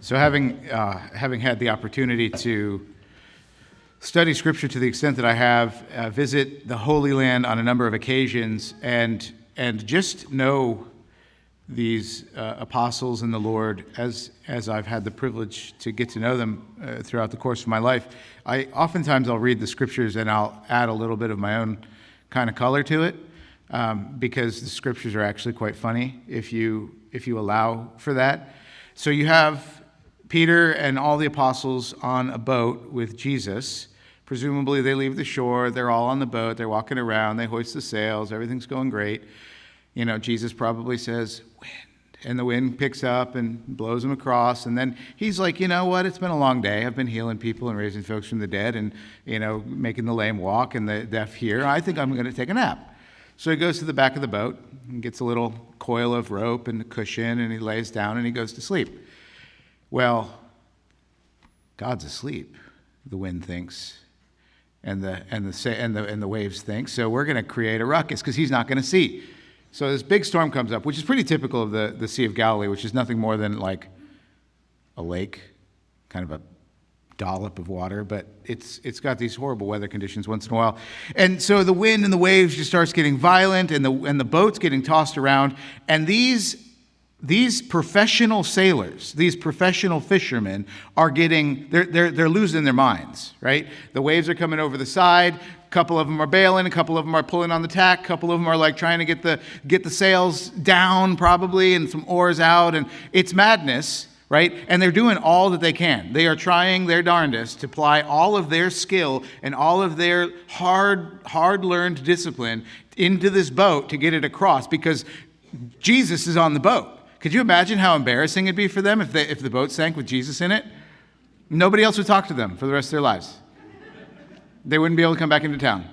So having had the opportunity to study Scripture to the extent that I have, visit the Holy Land on a number of occasions, and just know these apostles and the Lord as I've had the privilege to get to know them throughout the course of my life, oftentimes I'll read the Scriptures and I'll add a little bit of my own kind of color to it, because the Scriptures are actually quite funny if you allow for that. So you have Peter and all the apostles on a boat with Jesus. Presumably they leave the shore, they're all on the boat, they're walking around, they hoist the sails, everything's going great. You know, Jesus probably says, wind, and the wind picks up and blows them across, and then he's like, you know what, it's been a long day, I've been healing people and raising folks from the dead and, you know, making the lame walk and the deaf hear, I think I'm going to take a nap. So he goes to the back of the boat and gets a little coil of rope and a cushion, and he lays down and he goes to sleep. Well, God's asleep, the wind thinks, and the waves think. So we're going to create a ruckus because he's not going to see. So this big storm comes up, which is pretty typical of the Sea of Galilee, which is nothing more than like a lake, kind of a dollop of water, but it's got these horrible weather conditions once in a while. And so the wind and the waves just starts getting violent, and the boat's getting tossed around, and these professional sailors, these professional fishermen are they're losing their minds, right? The waves are coming over the side. A couple of them are bailing. A couple of them are pulling on the tack. A couple of them are like trying to get the sails down probably and some oars out. And it's madness, right? And they're doing all that they can. They are trying their darndest to apply all of their skill and all of their hard-learned discipline into this boat to get it across because Jesus is on the boat. Could you imagine how embarrassing it'd be for them if the boat sank with Jesus in it? Nobody else would talk to them for the rest of their lives. They wouldn't be able to come back into town.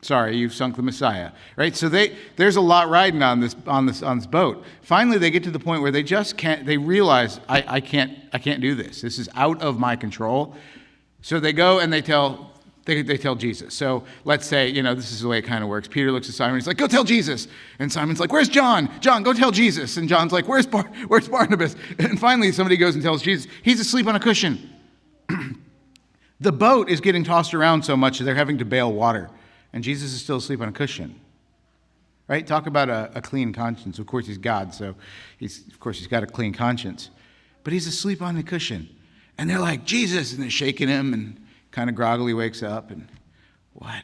Sorry, you've sunk the Messiah, right? So there's a lot riding on this boat. Finally, they get to the point where they just can't. They realize I can't do this. This is out of my control. So they go and they tell Jesus. So let's say, this is the way it kind of works. Peter looks at Simon. He's like, go tell Jesus. And Simon's like, where's John? John, go tell Jesus. And John's like, where's Barnabas? And finally, somebody goes and tells Jesus. He's asleep on a cushion. The boat is getting tossed around so much that they're having to bail water. And Jesus is still asleep on a cushion. Right? Talk about a clean conscience. Of course, he's God, so he's got a clean conscience. But he's asleep on the cushion. And they're like, Jesus. And they're shaking him and kind of groggily wakes up and, what?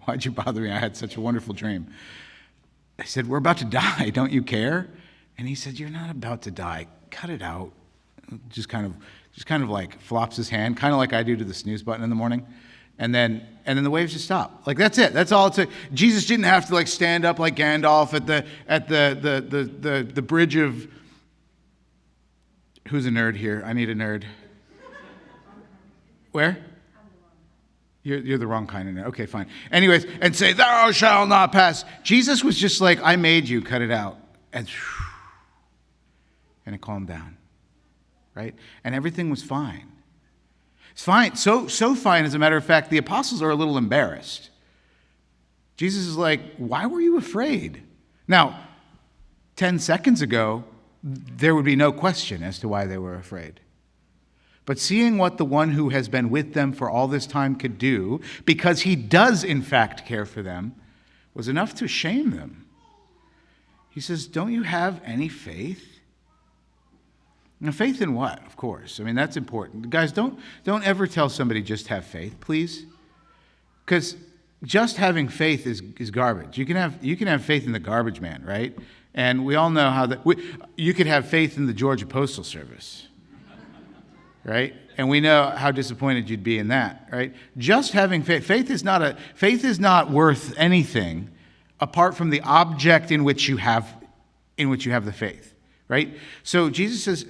Why'd you bother me? I had such a wonderful dream. I said, we're about to die. Don't you care? And he said, you're not about to die. Cut it out. Just kind of like flops his hand, kind of like I do to the snooze button in the morning. And then the waves just stop. Like that's it. That's all it took. Jesus didn't have to like stand up like Gandalf at the bridge of, who's a nerd here? I need a nerd. Where? You're the wrong kind of nerd. Okay, fine. Anyways, and say, thou shalt not pass. Jesus was just like, I made you, cut it out. And it calmed down. Right? And everything was fine. It's fine. So fine, as a matter of fact, the apostles are a little embarrassed. Jesus is like, why were you afraid? Now, 10 seconds ago, there would be no question as to why they were afraid. But seeing what the one who has been with them for all this time could do, because he does in fact care for them, was enough to shame them. He says, don't you have any faith? Now, faith in what, of course? I mean, that's important. Guys, don't ever tell somebody just have faith, please. Because just having faith is garbage. You can have faith in the garbage man, right? And we all know how you could have faith in the Georgia Postal Service. Right? And we know how disappointed you'd be in that, right? Just having faith. Faith is not worth anything apart from the object in which you have the faith, right? So Jesus says,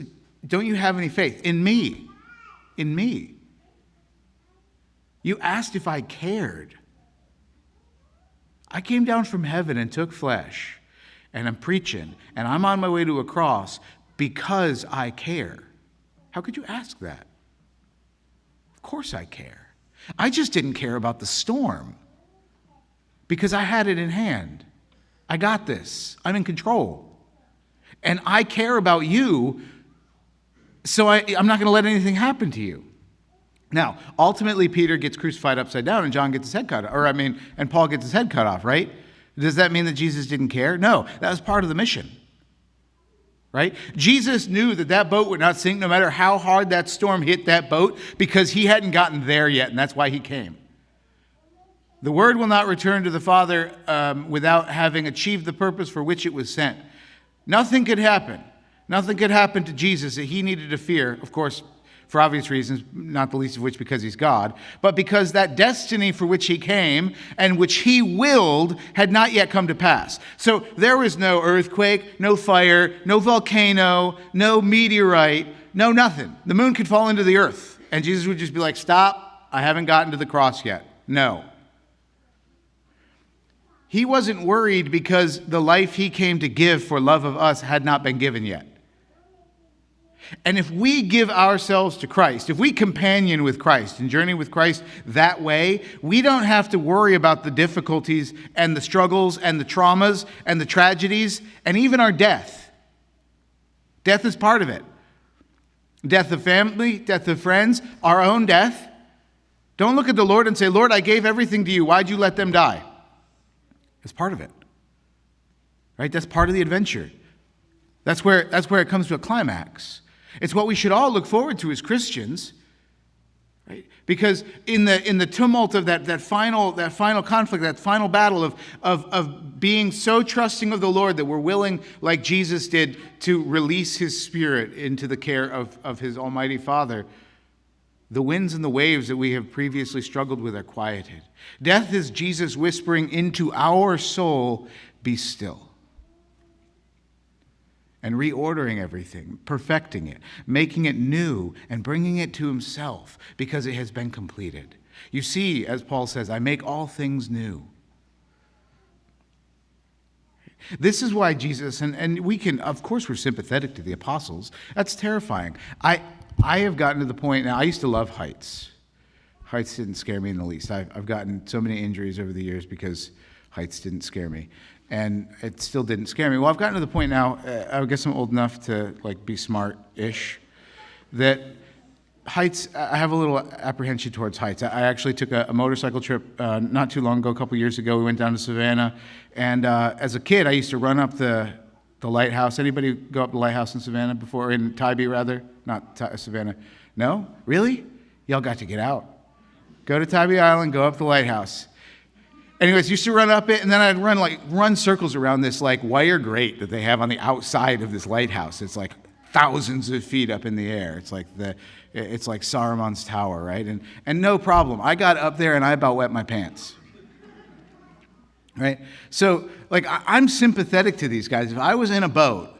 don't you have any faith? In me. In me. You asked if I cared. I came down from heaven and took flesh, and I'm preaching, and I'm on my way to a cross because I care. How could you ask that? Of course I care. I just didn't care about the storm. because I had it in hand. I got this. I'm in control. And I care about you, so I'm not going to let anything happen to you. Now, ultimately, Peter gets crucified upside down, and John gets his head cut off. And Paul gets his head cut off, right? Does that mean that Jesus didn't care? No, that was part of the mission, right? Jesus knew that that boat would not sink no matter how hard that storm hit that boat, because he hadn't gotten there yet, and that's why he came. The word will not return to the Father without having achieved the purpose for which it was sent. Nothing could happen. Nothing could happen to Jesus that he needed to fear, of course, for obvious reasons, not the least of which because he's God, but because that destiny for which he came and which he willed had not yet come to pass. So there was no earthquake, no fire, no volcano, no meteorite, no nothing. The moon could fall into the earth, and Jesus would just be like, stop, I haven't gotten to the cross yet. No. He wasn't worried because the life he came to give for love of us had not been given yet. And if we give ourselves to Christ, if we companion with Christ and journey with Christ that way, we don't have to worry about the difficulties and the struggles and the traumas and the tragedies and even our death. Death is part of it. Death of family, death of friends, our own death. Don't look at the Lord and say, Lord, I gave everything to you. Why'd you let them die? It's part of it. Right? That's part of the adventure. That's where it comes to a climax. It's what we should all look forward to as Christians, right? Because in the tumult of that final conflict, that final battle of being so trusting of the Lord that we're willing, like Jesus did, to release his Spirit into the care of his Almighty Father, the winds and the waves that we have previously struggled with are quieted. Death is Jesus whispering into our soul, be still. And reordering everything, perfecting it, making it new, and bringing it to himself because it has been completed. You see, as Paul says, I make all things new. This is why Jesus, and we can, of course, we're sympathetic to the apostles. That's terrifying. I have gotten to the point now, I used to love heights. Heights didn't scare me in the least. I've gotten so many injuries over the years because heights didn't scare me. And it still didn't scare me. Well, I've gotten to the point now, I guess I'm old enough to be smart-ish, that heights, I have a little apprehension towards heights. I actually took a motorcycle trip not too long ago, a couple years ago. We went down to Savannah, and as a kid, I used to run up the lighthouse. Anybody go up the lighthouse in Savannah before? In Tybee, rather? Not Savannah. No? Really? Y'all got to get out. Go to Tybee Island, go up the lighthouse. Anyways, used to run up it, and then I'd run circles around this wire grate that they have on the outside of this lighthouse. It's thousands of feet up in the air. It's like Saruman's tower, right? And no problem. I got up there and I about wet my pants. Right? So I'm sympathetic to these guys. If I was in a boat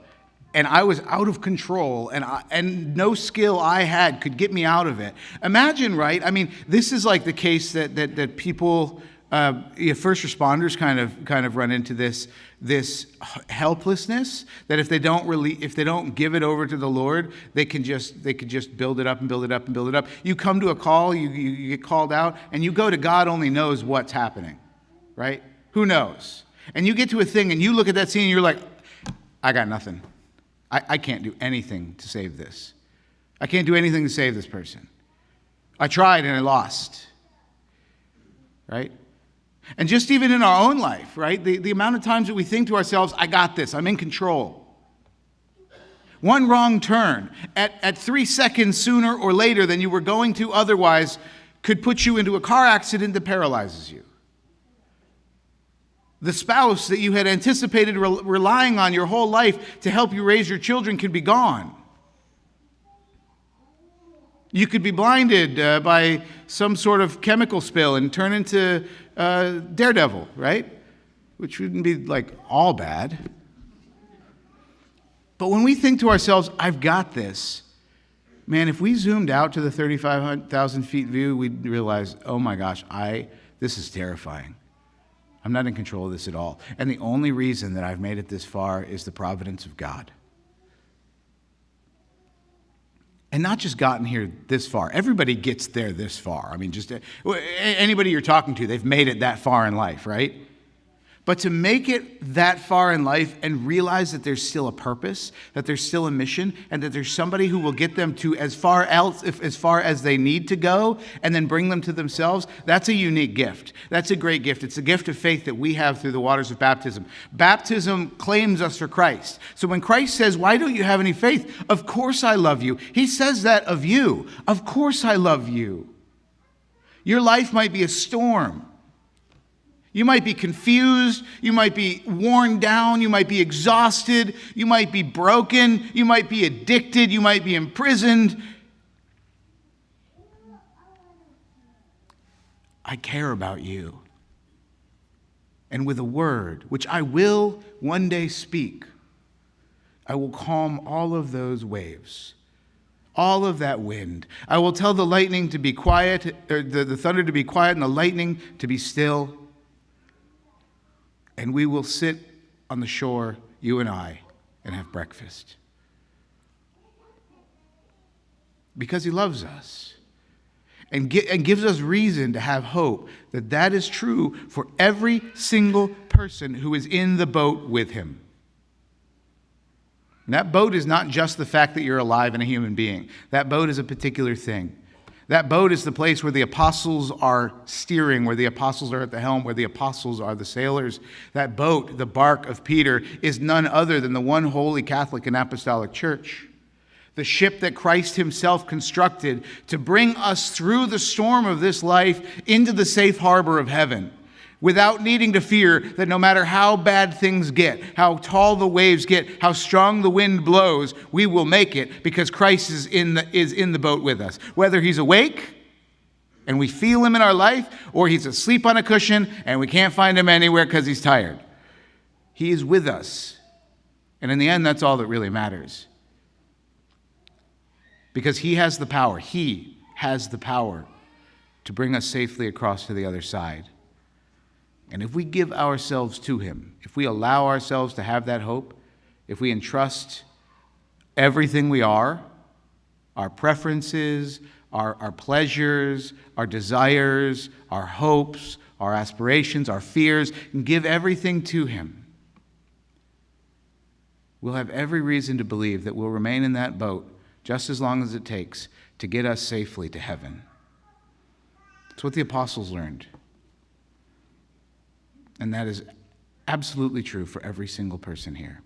and I was out of control and no skill I had could get me out of it. Imagine, right? I mean, this is the case that people, first responders kind of run into this helplessness that if they don't give it over to the Lord, they could just build it up and build it up and build it up. You come to a call, you get called out, and you go to God only knows what's happening, right? Who knows? And you get to a thing and you look at that scene and you're like, I got nothing. I can't do anything to save this. I can't do anything to save this person. I tried and I lost. Right? And just even in our own life, right? The amount of times that we think to ourselves, I got this, I'm in control. One wrong turn at 3 seconds sooner or later than you were going to otherwise could put you into a car accident that paralyzes you. The spouse that you had anticipated relying on your whole life to help you raise your children could be gone. You could be blinded by some sort of chemical spill and turn into Daredevil, right? Which wouldn't be all bad. But when we think to ourselves, I've got this, man, if we zoomed out to the 35,000 feet view, we'd realize, oh my gosh, this is terrifying. I'm not in control of this at all. And the only reason that I've made it this far is the providence of God. And not just gotten here this far. Everybody gets there this far. I mean, just anybody you're talking to, they've made it that far in life, right? But to make it that far in life and realize that there's still a purpose, that there's still a mission, and that there's somebody who will get them to as far as they need to go, and then bring them to themselves, that's a unique gift. That's a great gift. It's a gift of faith that we have through the waters of baptism. Baptism claims us for Christ. So when Christ says, "Why don't you have any faith?" Of course I love you. He says that of you. Of course I love you. Your life might be a storm. You might be confused, you might be worn down, you might be exhausted, you might be broken, you might be addicted, you might be imprisoned. I care about you. And with a word, which I will one day speak, I will calm all of those waves, all of that wind. I will tell the lightning to be quiet, or the thunder to be quiet, and the lightning to be still. And we will sit on the shore, you and I, and have breakfast. Because he loves us. And gives us reason to have hope that that is true for every single person who is in the boat with him. And that boat is not just the fact that you're alive and a human being. That boat is a particular thing. That boat is the place where the apostles are steering, where the apostles are at the helm, where the apostles are the sailors. That boat, the bark of Peter, is none other than the one holy Catholic and Apostolic Church. The ship that Christ himself constructed to bring us through the storm of this life into the safe harbor of heaven, without needing to fear that no matter how bad things get, how tall the waves get, how strong the wind blows, we will make it because Christ is in the boat with us. Whether he's awake and we feel him in our life, or he's asleep on a cushion and we can't find him anywhere because he's tired. He is with us. And in the end, that's all that really matters. Because he has the power. He has the power to bring us safely across to the other side. And if we give ourselves to him, if we allow ourselves to have that hope, if we entrust everything we are, our preferences, our pleasures, our desires, our hopes, our aspirations, our fears, and give everything to him, we'll have every reason to believe that we'll remain in that boat just as long as it takes to get us safely to heaven. It's what the apostles learned. And that is absolutely true for every single person here.